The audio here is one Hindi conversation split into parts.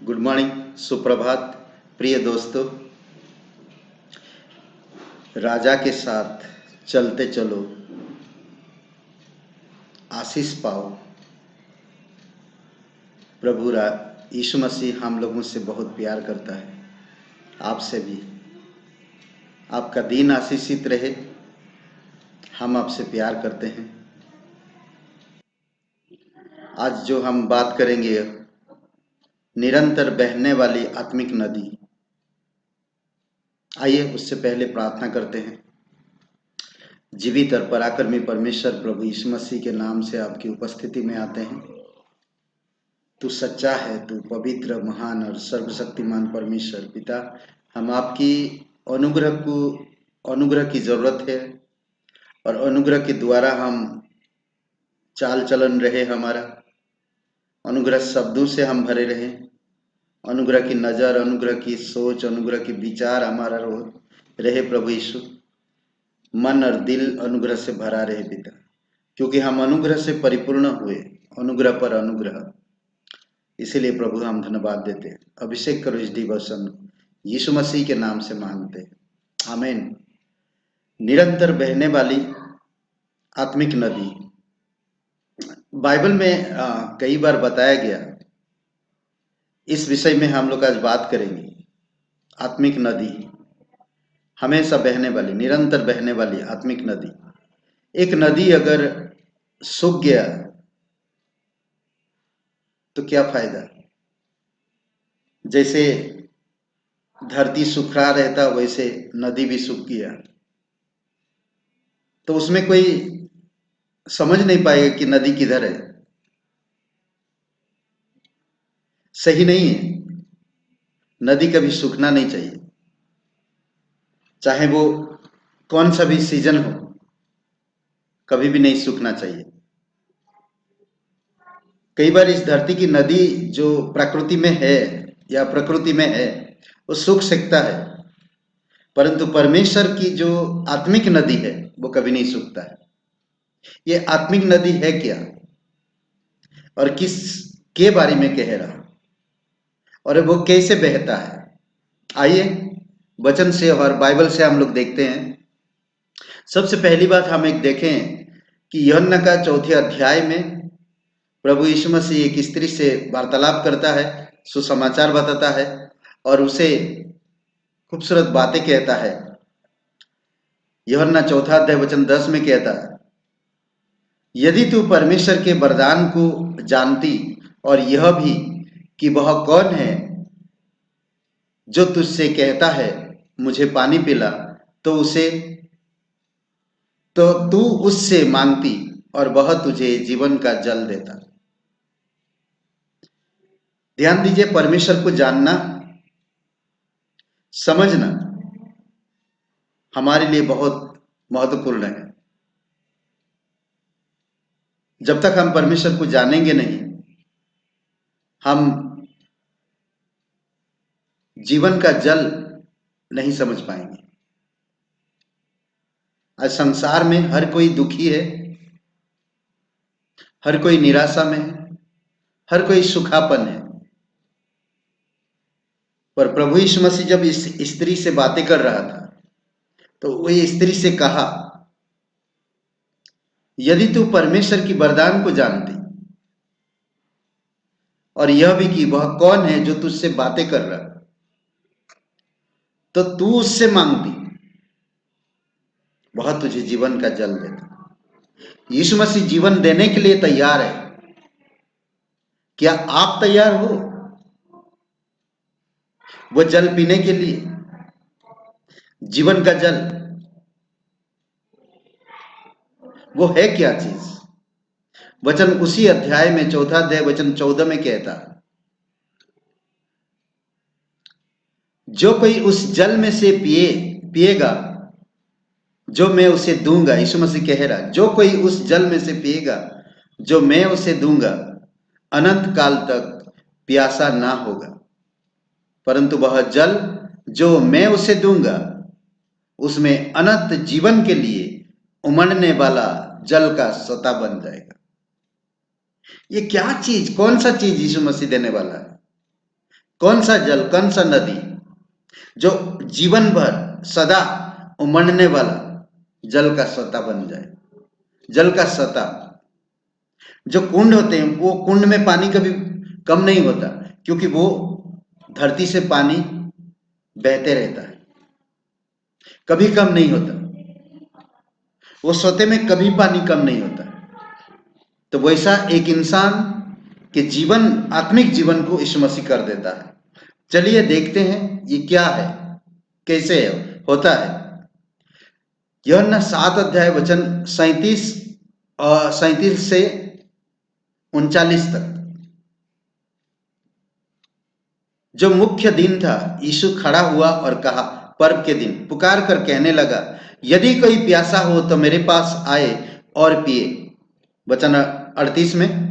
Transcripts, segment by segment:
गुड मॉर्निंग, सुप्रभात। प्रिय दोस्तों, राजा के साथ चलते चलो, आशीष पाओ। प्रभु यीशु मसीह हम लोगों से बहुत प्यार करता है, आपसे भी। आपका दिन आशीषित रहे। हम आपसे प्यार करते हैं। आज जो हम बात करेंगे, निरंतर बहने वाली आत्मिक नदी। आइए उससे पहले प्रार्थना करते हैं। जीवित और पराक्रमी परमेश्वर प्रभु यीशु मसीह के नाम से आपकी उपस्थिति में आते हैं। तू सच्चा है, तू पवित्र, महान और सर्वशक्तिमान परमेश्वर पिता। हम आपकी अनुग्रह की जरूरत है, और अनुग्रह के द्वारा हम चाल चलन रहे, हमारा अनुग्रह शब्दों से हम भरे रहे। अनुग्रह की नज़र, अनुग्रह की सोच, अनुग्रह की विचार हमारा रहे प्रभु यीशु। मन और दिल अनुग्रह से भरा रहे पिता, क्योंकि हम अनुग्रह से परिपूर्ण हुए, अनुग्रह पर अनुग्रह। इसीलिए प्रभु हम धन्यवाद देते हैं। अभिषेक करो इस डिवोशन, यीशु मसीह के नाम से मांगते हैं, आमीन। निरंतर बहने वाली आत्मिक नदी बाइबल में कई बार बताया गया। इस विषय में हम लोग आज बात करेंगे। आत्मिक नदी, हमेशा बहने वाली, निरंतर बहने वाली आत्मिक नदी। एक नदी अगर सूख गया तो क्या फायदा? जैसे धरती सूखा रहता, वैसे नदी भी सूख गया तो उसमें कोई समझ नहीं पाएगा कि नदी किधर है। सही नहीं है। नदी कभी सूखना नहीं चाहिए, चाहे वो कौन सा भी सीजन हो, कभी भी नहीं सूखना चाहिए। कई बार इस धरती की नदी जो प्रकृति में है या प्रकृति में है, वो सूख सकता है, परंतु परमेश्वर की जो आत्मिक नदी है वो कभी नहीं सूखता है। ये आत्मिक नदी है क्या, और किस के बारे में कह रहा, और वो कैसे बहता है? आइए वचन से और बाइबल से हम लोग देखते हैं। सबसे पहली बात हम एक देखें कि यूहन्ना का 4 अध्याय में प्रभु यीशु मसीह एक स्त्री से वार्तालाप करता है, सुसमाचार बताता है, और उसे खूबसूरत बातें कहता है। यूहन्ना 4 अध्याय वचन 10 में कहता है, यदि तू परमेश्वर के वरदान को जानती और यह भी कि वह कौन है जो तुझसे कहता है मुझे पानी पिला, तो तू उससे मांगती और वह तुझे जीवन का जल देता। ध्यान दीजिए, परमेश्वर को जानना, समझना हमारे लिए बहुत महत्वपूर्ण है। जब तक हम परमेश्वर को जानेंगे नहीं, हम जीवन का जल नहीं समझ पाएंगे। आज संसार में हर कोई दुखी है, हर कोई निराशा में है, हर कोई सुखापन है। पर प्रभु यीशु मसीह जब इस स्त्री से बातें कर रहा था तो वही स्त्री से कहा, यदि तू परमेश्वर की वरदान को जानती और यह भी कि वह कौन है जो तुझसे बातें कर रहा, तो तू उससे मांगती, वह तुझे जीवन का जल देता। यीशु मसीह जीवन देने के लिए तैयार है। क्या आप तैयार हो वो जल पीने के लिए? जीवन का जल वो है क्या चीज? वचन उसी अध्याय में 4 अध्याय वचन 14 में कहता, जो कोई उस जल में से पिएगा जो मैं उसे दूंगा। यीशु मसीह कह रहा, जो कोई उस जल में से पिएगा जो मैं उसे दूंगा, अनंत काल तक प्यासा ना होगा, परंतु वह जल जो मैं उसे दूंगा उसमें अनंत जीवन के लिए उमड़ने वाला जल का सोता बन जाएगा। ये क्या चीज, कौन सा चीज यीशु मसीह देने वाला है? कौन सा जल, कौन सा नदी जो जीवन भर सदा उमड़ने वाला जल का सोता बन जाए। जल का सोता, जो कुंड होते हैं वो कुंड में पानी कभी कम नहीं होता, क्योंकि वो धरती से पानी बहते रहता है, कभी कम नहीं होता। वो सोते में कभी पानी कम नहीं होता। तो वैसा एक इंसान के जीवन, आत्मिक जीवन को यीशु मसीह कर देता है। चलिए देखते हैं ये क्या है, कैसे होता है। यूहन्ना 7 अध्याय वचन 37 से 39 तक। जो मुख्य दिन था, यीशु खड़ा हुआ और कहा, पर्व के दिन पुकार कर कहने लगा, यदि कोई प्यासा हो तो मेरे पास आए और पिए। वचन 38 में,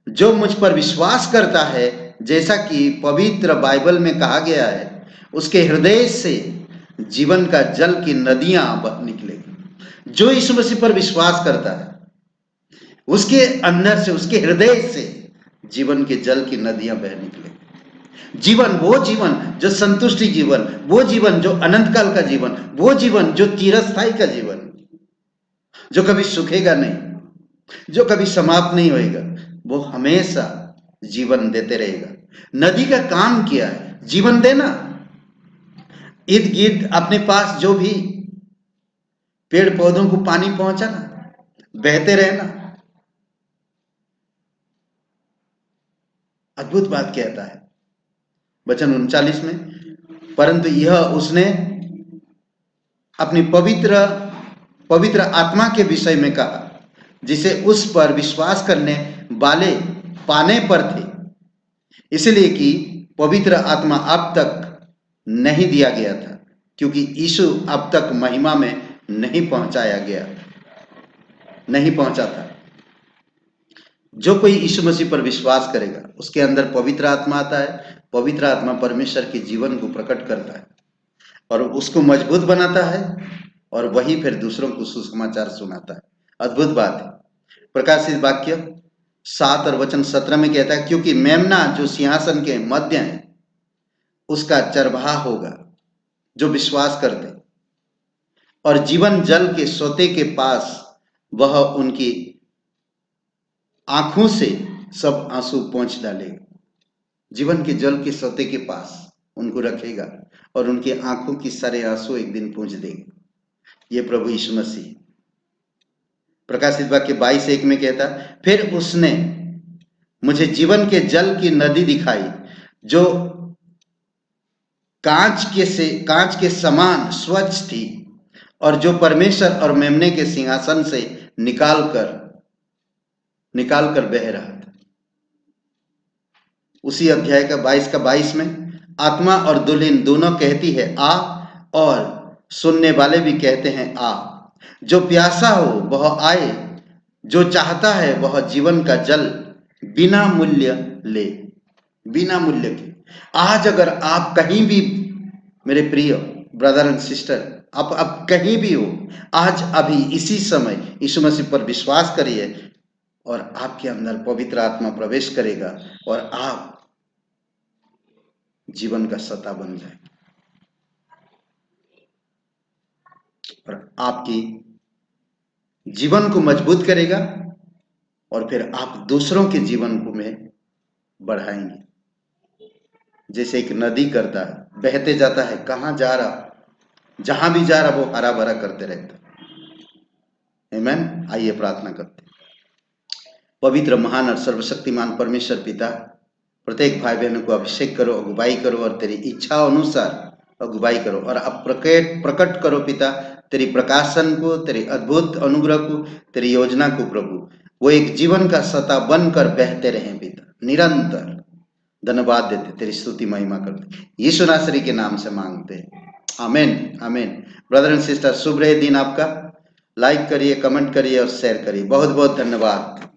जो मुझ पर विश्वास करता है, जैसा कि पवित्र बाइबल में कहा गया है, उसके हृदय से जीवन का जल की नदियां निकलेगी। जो यीशु मसीह पर विश्वास करता है, उसके अंदर से, उसके हृदय से जीवन के जल की नदियां बह निकलेगी। जीवन, वो जीवन जो संतुष्टि जीवन, वो जीवन जो अनंत काल का जीवन, वो जीवन जो चिरस्थायी का जीवन, जो कभी सूखेगा नहीं, जो कभी समाप्त नहीं होएगा, वो हमेशा जीवन देते रहेगा। नदी का काम क्या है? जीवन देना। इर्द गिर्द अपने पास जो भी पेड़ पौधों को पानी पहुंचाना, बहते रहना। अद्भुत बात कहता है वचन 39 में, परंतु यह उसने अपनी पवित्र आत्मा के विषय में कहा, जिसे उस पर विश्वास करने वाले पाने पर थे, इसलिए कि पवित्र आत्मा अब तक नहीं दिया गया था, क्योंकि यीशु अब तक महिमा में नहीं पहुंचा था। जो कोई यीशु मसीह पर विश्वास करेगा, उसके अंदर पवित्र आत्मा आता है। पवित्र आत्मा परमेश्वर के जीवन को प्रकट करता है और उसको मजबूत बनाता है, और वही फिर दूसरों को सुसमाचार सुनाता है। अद्भुत बात है। प्रकाशित वाक्य 7 और वचन 17 में कहता है, क्योंकि मेमना जो सिंहासन के मध्य है, उसका चरवाहा होगा जो विश्वास करते, और जीवन जल के सोते के पास वह उनकी आंखों से सब आंसू पोंछ डालेगा। जीवन के जल के सोते के पास उनको रखेगा और उनकी आंखों की सारे आंसू एक दिन पोंछ देगा। ये प्रभु यीशु मसीह। प्रकाशित वाक्य 22:1 में कहता, फिर उसने मुझे जीवन के जल की नदी दिखाई, जो कांच के समान स्वच्छ थी, और जो परमेश्वर और मेमने के सिंहासन से निकाल कर बह रहा था। उसी अध्याय का 22 में, आत्मा और दुल्हन दोनों कहती है आ, और सुनने वाले भी कहते हैं आ। जो प्यासा हो वह आए, जो चाहता है वह जीवन का जल बिना मूल्य ले, बिना मूल्य के। आज अगर आप कहीं भी, मेरे प्रिय ब्रदर एंड सिस्टर, आप कहीं भी हो, आज अभी इसी समय यीशु मसीह पर विश्वास करिए और आपके अंदर पवित्र आत्मा प्रवेश करेगा और आप जीवन का सत्ता बन जाएंगे और आपकी जीवन को मजबूत करेगा, और फिर आप दूसरों के जीवन को में बढ़ाएंगे। जैसे एक नदी करता है, बहते जाता है, कहां जा रहा, जहां भी जा रहा वो हरा भरा करते रहता। आमेन। आइए प्रार्थना करते। पवित्र, महान और सर्वशक्तिमान परमेश्वर पिता, प्रत्येक भाई बहनों को अभिषेक करो, अगुवाई करो, और तेरी इच्छा अनुसार अगुवाई करो, और अब प्रकट करो पिता तेरी प्रकाशन को, तेरी अद्भुत अनुग्रह को, तेरी योजना को प्रभु। वो एक जीवन का सत्ता बनकर बहते रहे पिता, निरंतर। धन्यवाद देते, तेरी स्तुति महिमा करते, यीशु नासरी के नाम से मांगते हैं। आमीन, आमीन। ब्रदर एंड सिस्टर, शुभ रहे दिन आपका। लाइक करिए, कमेंट करिए और शेयर करिए। बहुत बहुत धन्यवाद।